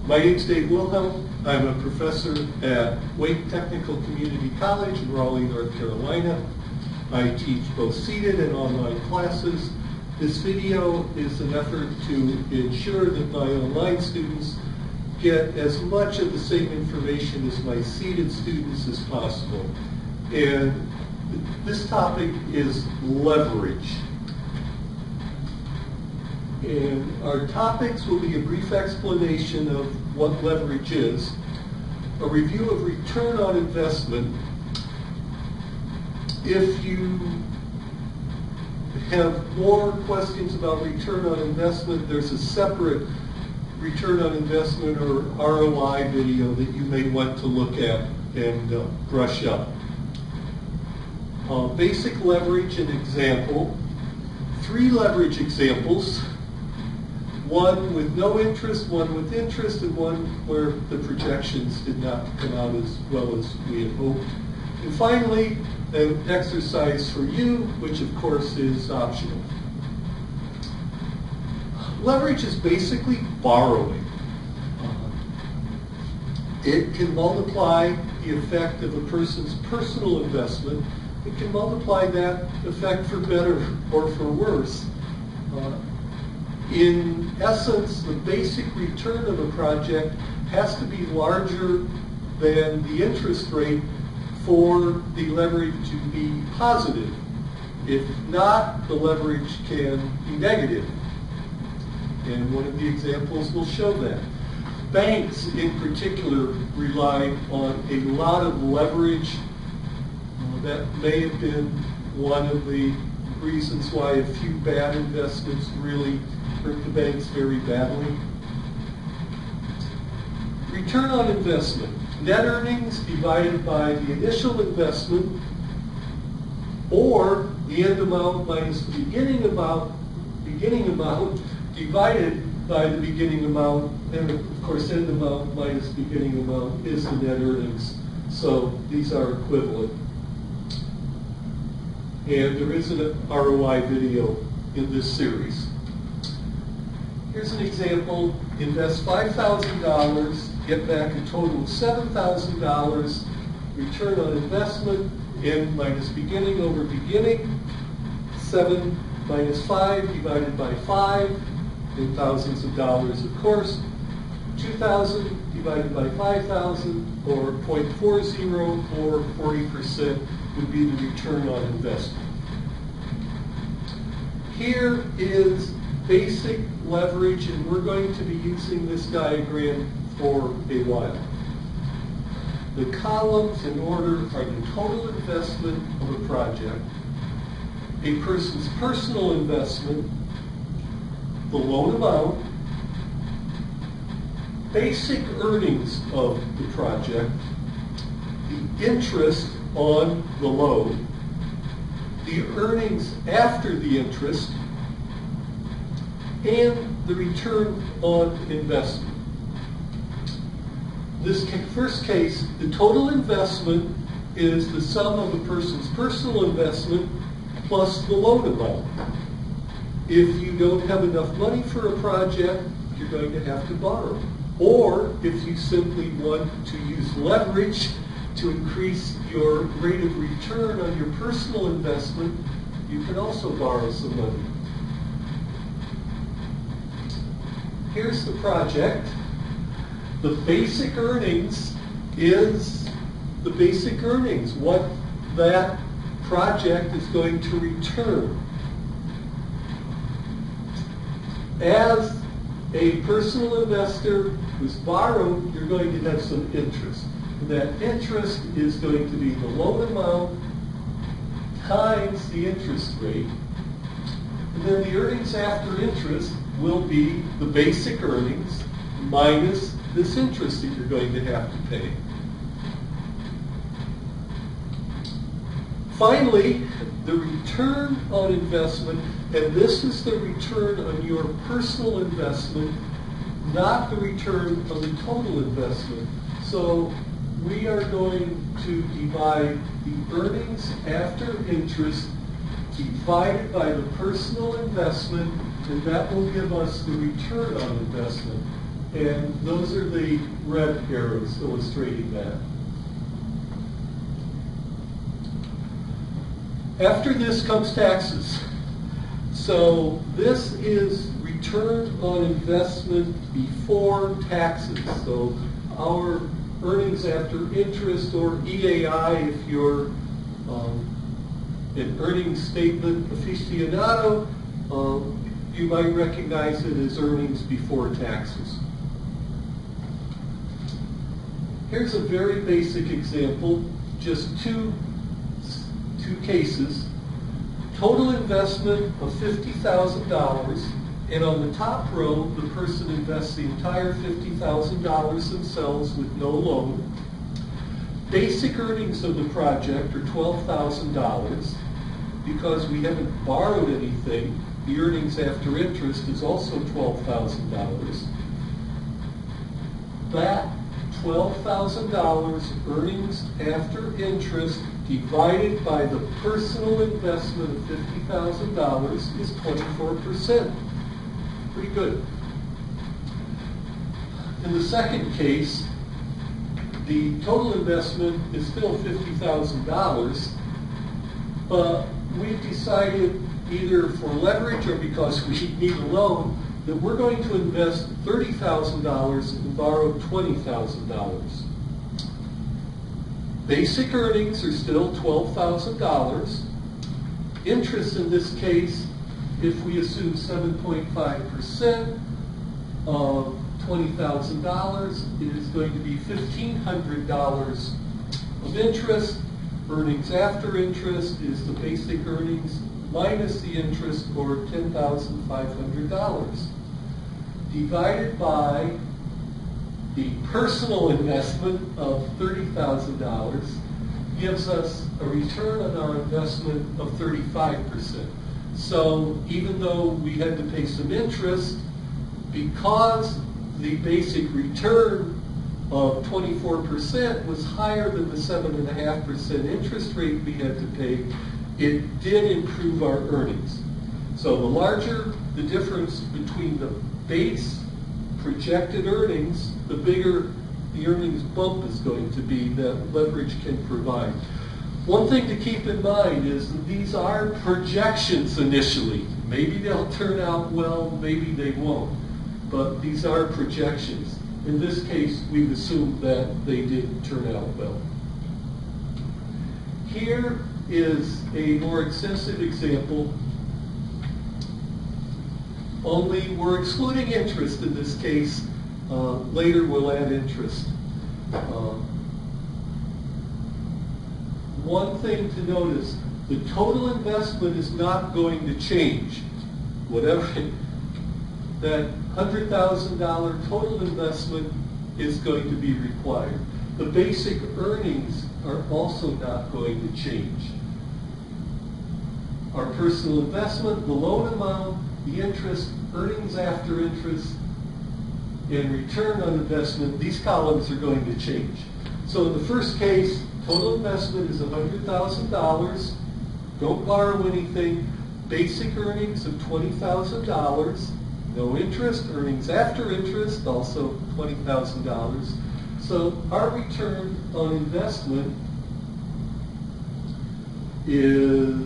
My name's Dave Wilhelm. I'm a professor at Wake Technical Community College in Raleigh, North Carolina. I teach both seated and online classes. This video is an effort to ensure that my online students get as much of the same information as my seated students as possible. And this topic is leverage. And our topics will be a brief explanation of what leverage is, a review of return on investment. If you have more questions about return on investment, there's a separate return on investment or ROI video that you may want to look at and brush up. Basic leverage and example. 3 leverage examples. One with no interest, one with interest, and one where the projections did not come out as well as we had hoped. And finally, an exercise for you, which of course is optional. Leverage is basically borrowing. It can multiply the effect of a person's personal investment. It can multiply that effect for better or for worse. In essence, the basic return of a project has to be larger than the interest rate for the leverage to be positive. If not, the leverage can be negative. And one of the examples will show that. Banks in particular rely on a lot of leverage. That may have been one of the reasons why a few bad investments really hurt the banks very badly. Return on investment. Net earnings divided by the initial investment, or the end amount minus the beginning amount divided by the beginning amount, and of course end amount minus beginning amount is the net earnings. So these are equivalent. And there is an ROI video in this series. Here's an example. Invest $5,000, get back a total of $7,000. Return on investment, end minus beginning over beginning. 7 minus 5 divided by 5, in thousands of dollars, of course. 2,000 divided by 5,000, or 0.40, or 40% would be the return on investment. Here is basic leverage, and we're going to be using this diagram for a while. The columns in order are the total investment of a project, a person's personal investment, the loan amount, basic earnings of the project, the interest on the loan, the earnings after the interest, and the return on investment. This first case, the total investment is the sum of a person's personal investment plus the loan amount. If you don't have enough money for a project, you're going to have to borrow. Or if you simply want to use leverage to increase your rate of return on your personal investment, you can also borrow some money. Here's the project. The basic earnings is the basic earnings, what that project is going to return. As a personal investor who's borrowed, you're going to have some interest. And that interest is going to be the loan amount times the interest rate. And then the earnings after interest will be the basic earnings minus this interest that you're going to have to pay. Finally, the return on investment, and this is the return on your personal investment, not the return on the total investment. So we are going to divide the earnings after interest divided by the personal investment, and that will give us the return on investment. And those are the red arrows illustrating that. After this comes taxes. So this is return on investment before taxes. So our earnings after interest, or EAI if you're an earnings statement aficionado, you might recognize it as earnings before taxes. Here's a very basic example, just two cases. Total investment of $50,000, and on the top row, the person invests the entire $50,000 themselves with no loan. Basic earnings of the project are $12,000. Because we haven't borrowed anything, the earnings after interest is also $12,000. That $12,000 earnings after interest divided by the personal investment of $50,000 is 24%. Pretty good. In the second case, the total investment is still $50,000, but we've decided, either for leverage or because we need a loan, that we're going to invest $30,000 and borrow $20,000. Basic earnings are still $12,000. Interest in this case, if we assume 7.5% of $20,000, it is going to be $1,500 of interest. Earnings after interest is the basic earnings minus the interest, or $10,500. Divided by the personal investment of $30,000 gives us a return on our investment of 35%. So even though we had to pay some interest, because the basic return of 24% was higher than the 7.5% interest rate we had to pay, it did improve our earnings. So the larger the difference between the base projected earnings, the bigger the earnings bump is going to be that leverage can provide. One thing to keep in mind is that these are projections initially. Maybe they'll turn out well, maybe they won't. But these are projections. In this case, we've assumed that they did turn out well. Here is a more extensive example, only we're excluding interest in this case. Later we'll add interest. One thing to notice, the total investment is not going to change. Whatever, that $100,000 total investment is going to be required. The basic earnings are also not going to change. Our personal investment, the loan amount, the interest, earnings after interest, and return on investment, these columns are going to change. So in the first case, total investment is $100,000. Don't borrow anything. Basic earnings of $20,000. No interest. Earnings after interest, also $20,000. So our return on investment is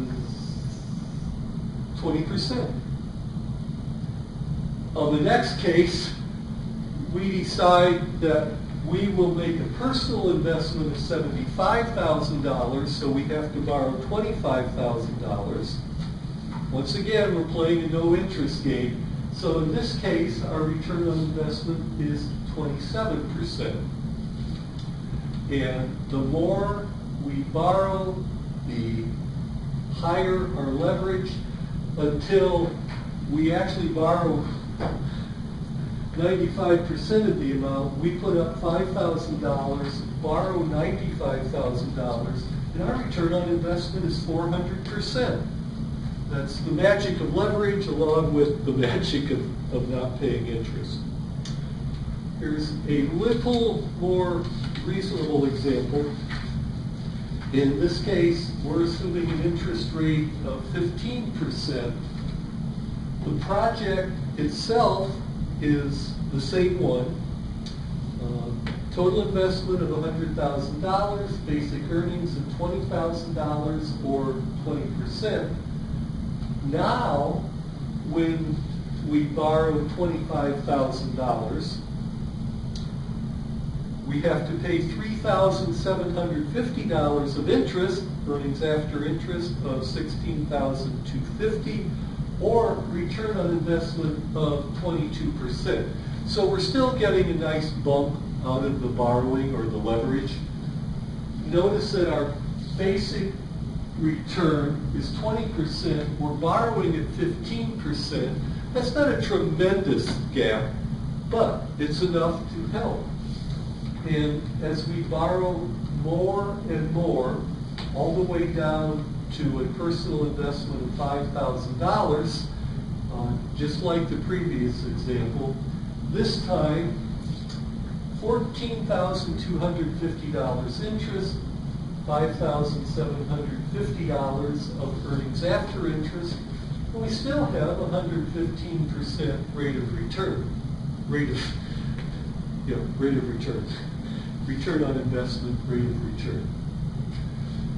20%. On the next case, we decide that we will make a personal investment of $75,000, so we have to borrow $25,000. Once again, we're playing a no interest game. So in this case, our return on investment is 27%. And the more we borrow, the higher our leverage, until we actually borrow 95% of the amount. We put up $5,000, borrow $95,000, and our return on investment is 400%. That's the magic of leverage along with the magic of not paying interest. Here's a little more reasonable example. In this case, we're assuming an interest rate of 15%. The project itself is the same one. Total investment of $100,000, basic earnings of $20,000 or 20%. Now, when we borrow $25,000, we have to pay $3,750 of interest, earnings after interest of $16,250, or return on investment of 22%. So we're still getting a nice bump out of the borrowing or the leverage. Notice that our basic return is 20%. We're borrowing at 15%. That's not a tremendous gap, but it's enough to help. And as we borrow more and more, all the way down to a personal investment of $5,000, just like the previous example, this time $14,250 interest, $5,750 of earnings after interest, and we still have 115% rate of return. Rate of return. Return on investment, rate of return.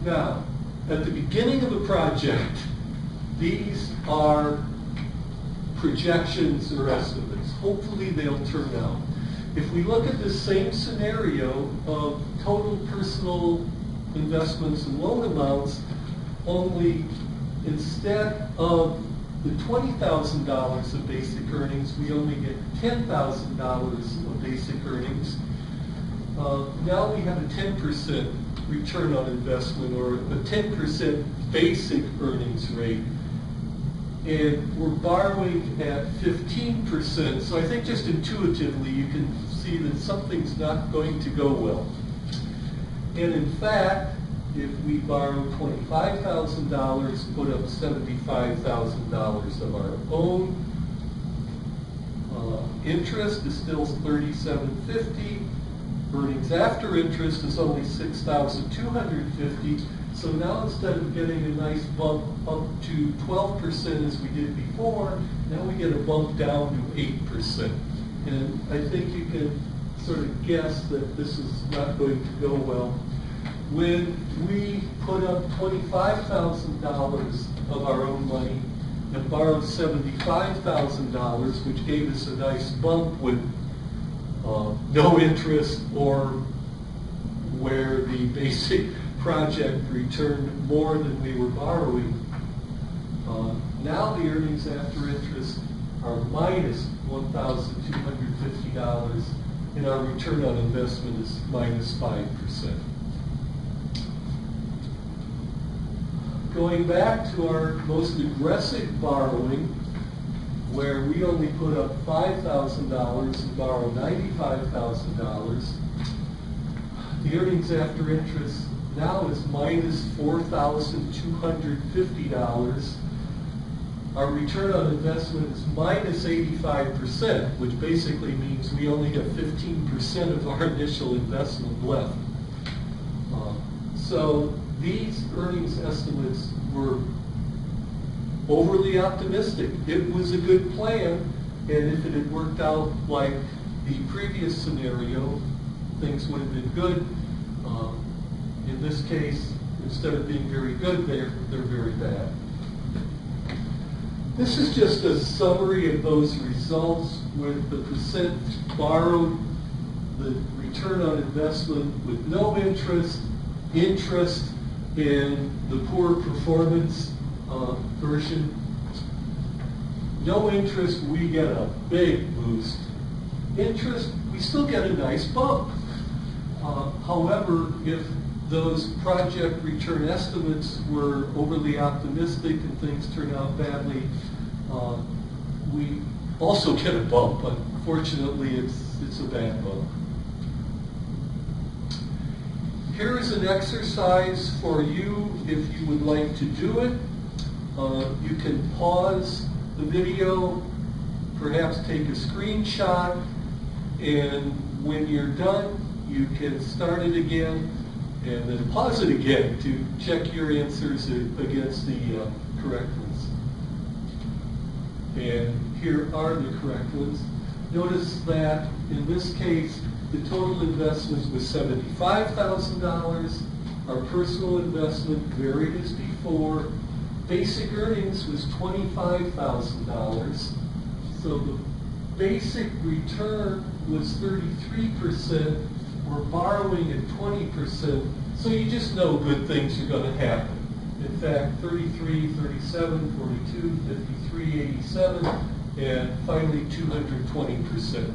Now, at the beginning of a project, these are projections or estimates. Hopefully they'll turn out. If we look at the same scenario of total personal investments and loan amounts, only instead of the $20,000 of basic earnings, we only get $10,000 of basic earnings. Now we have a 10% return on investment or a 10% basic earnings rate. And we're borrowing at 15%. So I think just intuitively you can see that something's not going to go well. And in fact, if we borrow $25,000, put up $75,000 of our own, interest is still $3,750. Earnings after interest is only $6,250. So now instead of getting a nice bump up to 12% as we did before, now we get a bump down to 8%. And I think you can sort of guess that this is not going to go well. When we put up $25,000 of our own money and borrowed $75,000, which gave us a nice bump with no interest, or where the basic project returned more than we were borrowing. Now the earnings after interest are minus $1,250, and our return on investment is minus 5%. Going back to our most aggressive borrowing, where we only put up $5,000 and borrow $95,000, the earnings after interest now is minus $4,250. Our return on investment is minus 85%, which basically means we only have 15% of our initial investment left. So these earnings estimates were overly optimistic. It was a good plan, and if it had worked out like the previous scenario, things would have been good. In this case, instead of being very good, they're very bad. This is just a summary of those results with the percent borrowed, the return on investment with no interest, interest, and the poor performance version. No interest, we get a big boost. Interest, we still get a nice bump. However, if those project return estimates were overly optimistic and things turn out badly, we also get a bump. Unfortunately, it's a bad bump. Here is an exercise for you if you would like to do it. You can pause the video, perhaps take a screenshot, and when you're done, you can start it again and then pause it again to check your answers against the correct ones. And here are the correct ones. Notice that in this case, the total investment was $75,000. Our personal investment varied as before. Basic earnings was $25,000. So the basic return was 33%. We're borrowing at 20%. So you just know good things are going to happen. In fact, 33, 37, 42, 53, 87, and finally 220%.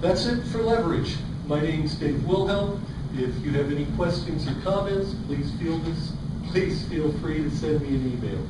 That's it for leverage. My name's Dave Wilhelm. If you have any questions or comments, please feel free to send me an email.